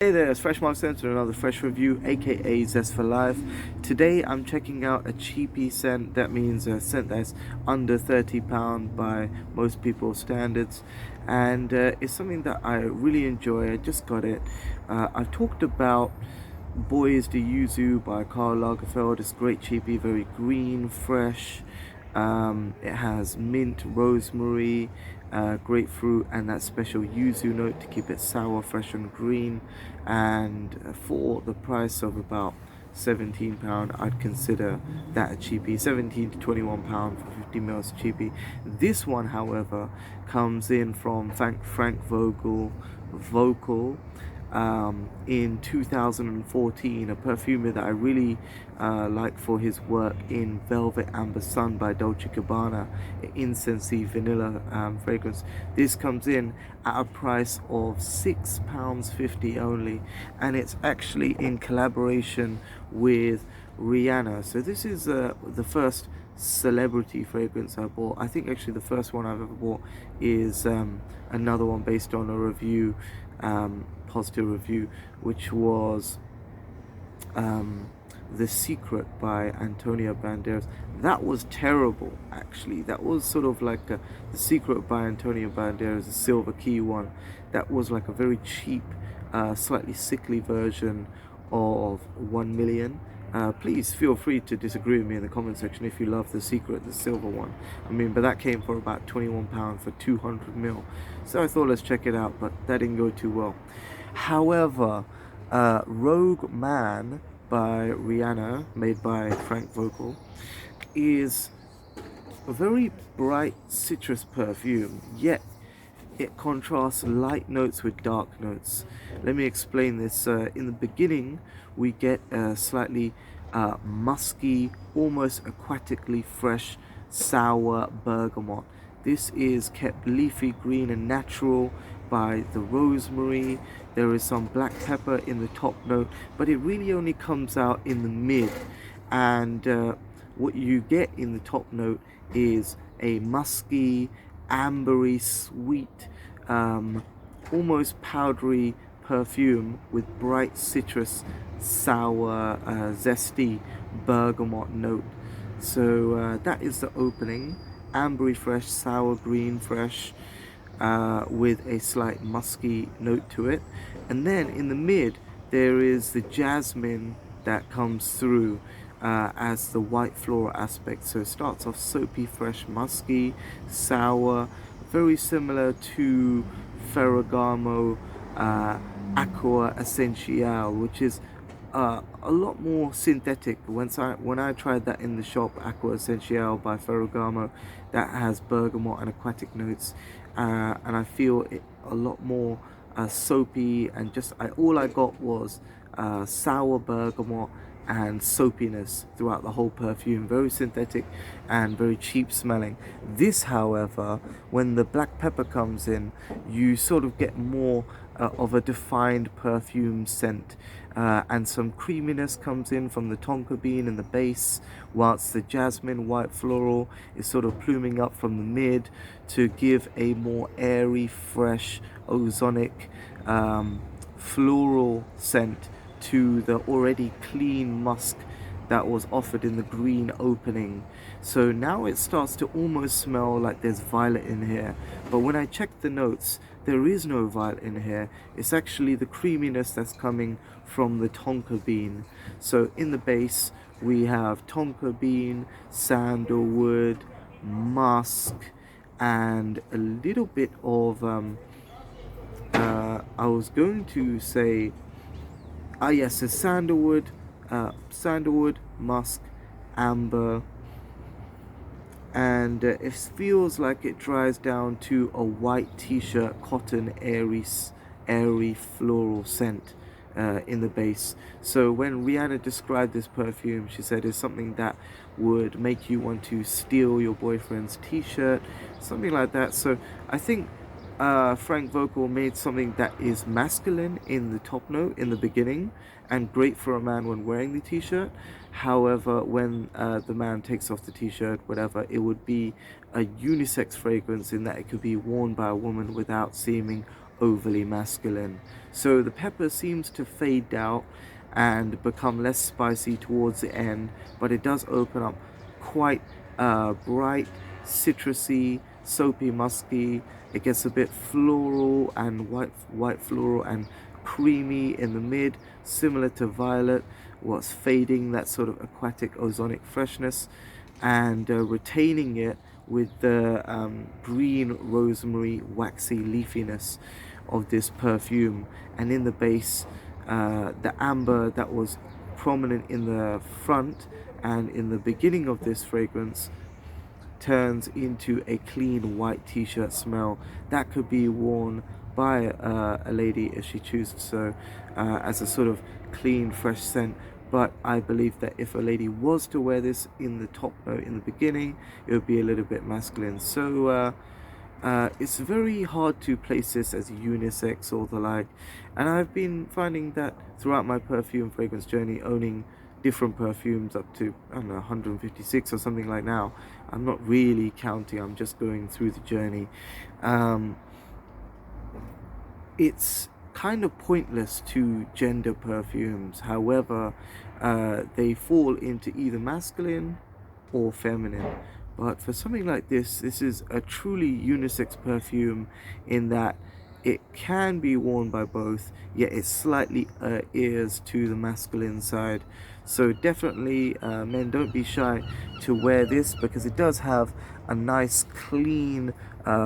Hey there, it's Fresh Mark Center with another fresh review, aka Zest for Life. Today I'm checking out a cheapy scent. That means a scent that's under £30 by most people's standards, and it's something that I really enjoy. I just got it. I've talked about Boys de Yuzu by Karl Lagerfeld. It's great cheapy, very green, fresh. It has mint, rosemary, grapefruit, and that special yuzu note to keep it sour, fresh, and green. And for the price of about £17, I'd consider that a cheapie. 17 to £21 for 50 mils cheapie. This one, however, comes in from Frank Voelkl in 2014, a perfumer that I really like for his work in Velvet Amber Sun by Dolce & Gabbana, incensey vanilla fragrance. This comes in at a price of £6.50 only, and it's actually in collaboration with Rihanna. So this is the first celebrity fragrance I bought. I think actually the first one I've ever bought is another one based on a review, positive review, which was The Secret by Antonio Banderas. That was terrible, actually. That was sort of like The Secret by Antonio Banderas, the silver key one. That was like a very cheap, slightly sickly version of 1 million. Please feel free to disagree with me in the comment section if you love The Secret, the silver one. I mean, but that came for about £21 for 200 ml. So I thought let's check it out, but that didn't go too well. However, Rogue Man by Rihanna, made by Frank Voelkl, is a very bright citrus perfume, yet it contrasts light notes with dark notes. Let me explain this. In the beginning, we get a slightly musky, almost aquatically fresh, sour bergamot. This is kept leafy green and natural by the rosemary. There is some black pepper in the top note, but it really only comes out in the mid. And what you get in the top note is a musky, ambery, sweet, almost powdery perfume with bright citrus, sour, zesty bergamot note. So that is the opening. Ambery fresh, sour green fresh, with a slight musky note to it. And then in the mid, there is the jasmine that comes through as the white floral aspect. So it starts off soapy, fresh, musky, sour, very similar to Ferragamo Aqua Essential, which is a lot more synthetic. When I tried that in the shop, Aqua Essential by Ferragamo, that has bergamot and aquatic notes, and I feel it a lot more soapy, and all I got was sour bergamot and soapiness throughout the whole perfume. Very synthetic and very cheap smelling. This, however, when the black pepper comes in, you sort of get more of a defined perfume scent, and some creaminess comes in from the tonka bean in the base, whilst the jasmine white floral is sort of pluming up from the mid to give a more airy, fresh, ozonic, floral scent to the already clean musk that was offered in the green opening. So now it starts to almost smell like there's violet in here, but when I checked the notes, there is no violet in here. It's actually the creaminess that's coming from the tonka bean. So in the base, we have tonka bean, sandalwood, musk, and a little bit of I was going to say, yes, it's sandalwood, musk, amber, and it feels like it dries down to a white t-shirt, cotton, airy floral scent in the base. So when Rihanna described this perfume, she said it's something that would make you want to steal your boyfriend's t-shirt, something like that. So I think Frank Voelkl made something that is masculine in the top note in the beginning and great for a man when wearing the t-shirt. However, when the man takes off the t-shirt, whatever, it would be a unisex fragrance in that it could be worn by a woman without seeming overly masculine. So the pepper seems to fade out and become less spicy towards the end, but it does open up quite bright, citrusy, soapy, musky. It gets a bit floral and white floral and creamy in the mid, similar to violet, what's fading that sort of aquatic ozonic freshness and retaining it with the green rosemary waxy leafiness of this perfume. And in the base, the amber that was prominent in the front and in the beginning of this fragrance turns into a clean white t-shirt smell that could be worn by a lady if she chooses so, as a sort of clean fresh scent. But I believe that if a lady was to wear this in the top note in the beginning, it would be a little bit masculine. So it's very hard to place this as unisex or the like. And I've been finding that throughout my perfume fragrance journey, owning different perfumes up to, I don't know, 156 or something like now. I'm not really counting, I'm just going through the journey. It's kind of pointless to gender perfumes. However, they fall into either masculine or feminine. But for something like this is a truly unisex perfume in that it can be worn by both, yet it slightly errs to the masculine side. So definitely, men, don't be shy to wear this because it does have a nice clean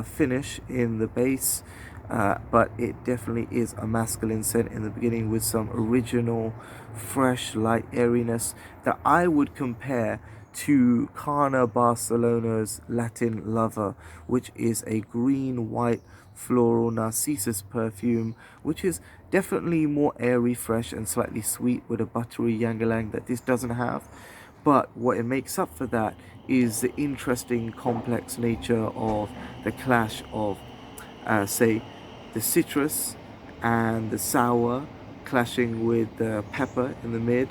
finish in the base. But it definitely is a masculine scent in the beginning with some original, fresh, light airiness that I would compare to Carna Barcelona's Latin Lover, which is a green, white, floral narcissus perfume, which is definitely more airy, fresh, and slightly sweet with a buttery ylang-ylang that this doesn't have. But what it makes up for that is the interesting, complex nature of the clash of, say, the citrus and the sour clashing with the pepper in the mid,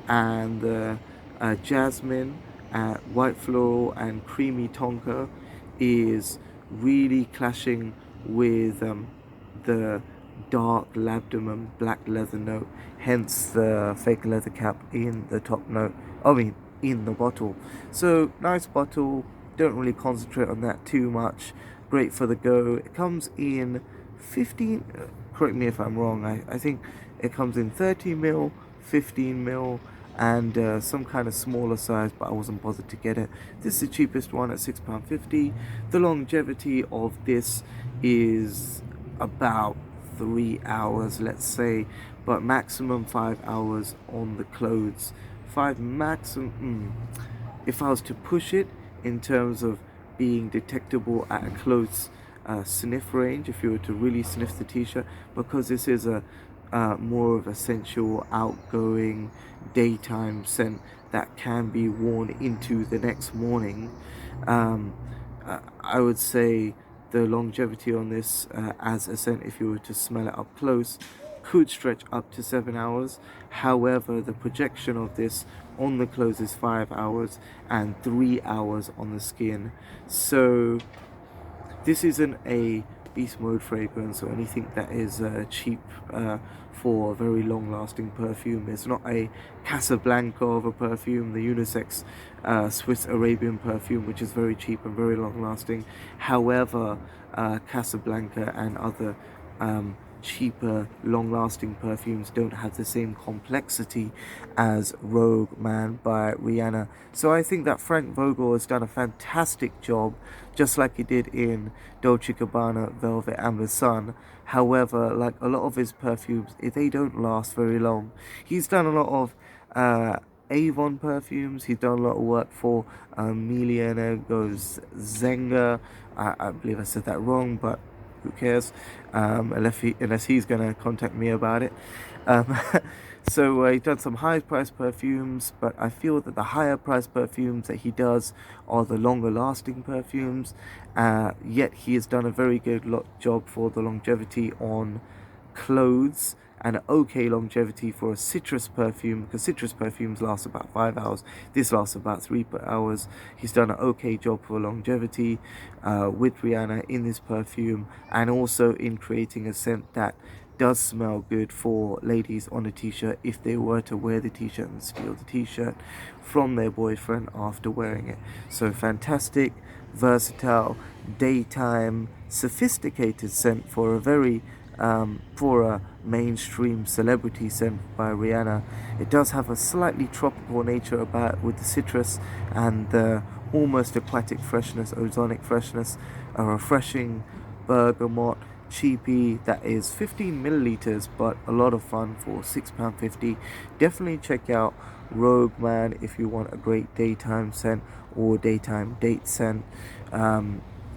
and the jasmine, white floral, and creamy tonka is really clashing with the dark labdanum black leather note, hence the fake leather cap in the top note, I mean in the bottle. So nice bottle, don't really concentrate on that too much, great for the go. It comes in 15, correct me if I'm wrong, I think it comes in 30 ml, 15 ml, and some kind of smaller size, but I wasn't bothered to get it. This is the cheapest one at £6.50. The longevity of this is about 3 hours, let's say, but maximum 5 hours on the clothes. 5 maximum, if I was to push it in terms of being detectable at a close sniff range, if you were to really sniff the t-shirt, because this is a more of a sensual, outgoing, daytime scent that can be worn into the next morning. I would say the longevity on this as a scent, if you were to smell it up close, could stretch up to 7 hours. However, the projection of this on the clothes is 5 hours and 3 hours on the skin. So this isn't a beast mode fragrance or anything that is cheap for a very long lasting perfume. It's not a Casablanca of a perfume, the unisex Swiss Arabian perfume, which is very cheap and very long lasting. However, Casablanca and other cheaper, long-lasting perfumes don't have the same complexity as Rogue Man by Rihanna. So I think that Frank Voelkl has done a fantastic job, just like he did in Dolce & Gabbana Velvet Amber Sun. However, like a lot of his perfumes, they don't last very long. He's done a lot of Avon perfumes. He's done a lot of work for Emiliano's Zenga. I believe I said that wrong, but who cares, unless he's gonna contact me about it. So he's done some high price perfumes, but I feel that the higher price perfumes that he does are the longer lasting perfumes, yet he has done a very good job for the longevity on clothes and an okay longevity for a citrus perfume, because citrus perfumes last about 5 hours. This lasts about 3 hours. He's done an okay job for longevity with Rihanna in this perfume, and also in creating a scent that does smell good for ladies on a t-shirt if they were to wear the t-shirt and steal the t-shirt from their boyfriend after wearing it. So fantastic, versatile, daytime, sophisticated scent for a very for a mainstream celebrity scent by Rihanna. It does have a slightly tropical nature about it with the citrus and the almost aquatic freshness, ozonic freshness, a refreshing bergamot cheapy that is 15 milliliters, but a lot of fun for £6.50. Definitely check out Rogue Man if you want a great daytime scent or daytime date scent.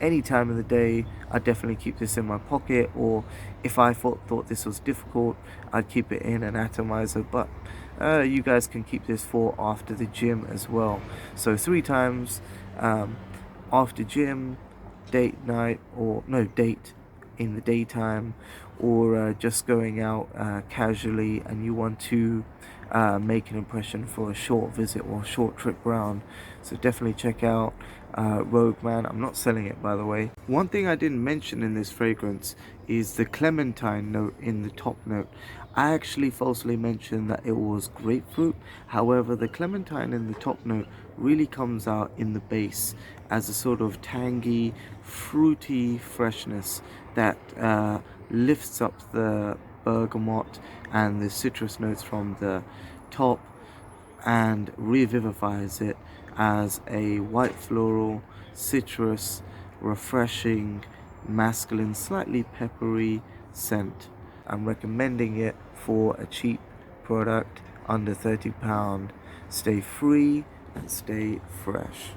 Any time of the day, I'd definitely keep this in my pocket, or if I thought this was difficult, I'd keep it in an atomizer, but you guys can keep this for after the gym as well. So 3 times after gym, date night, or no, date in the daytime, or just going out casually and you want to make an impression for a short visit or short trip round. So definitely check out Rogue Man. I'm not selling it, by the way. One thing I didn't mention in this fragrance is the clementine note in the top note. I actually falsely mentioned that it was grapefruit. However, the clementine in the top note really comes out in the base as a sort of tangy, fruity freshness that lifts up the bergamot and the citrus notes from the top and revivifies it as a white floral, citrus, refreshing, masculine, slightly peppery scent. I'm recommending it for a cheap product under £30. Stay free and stay fresh.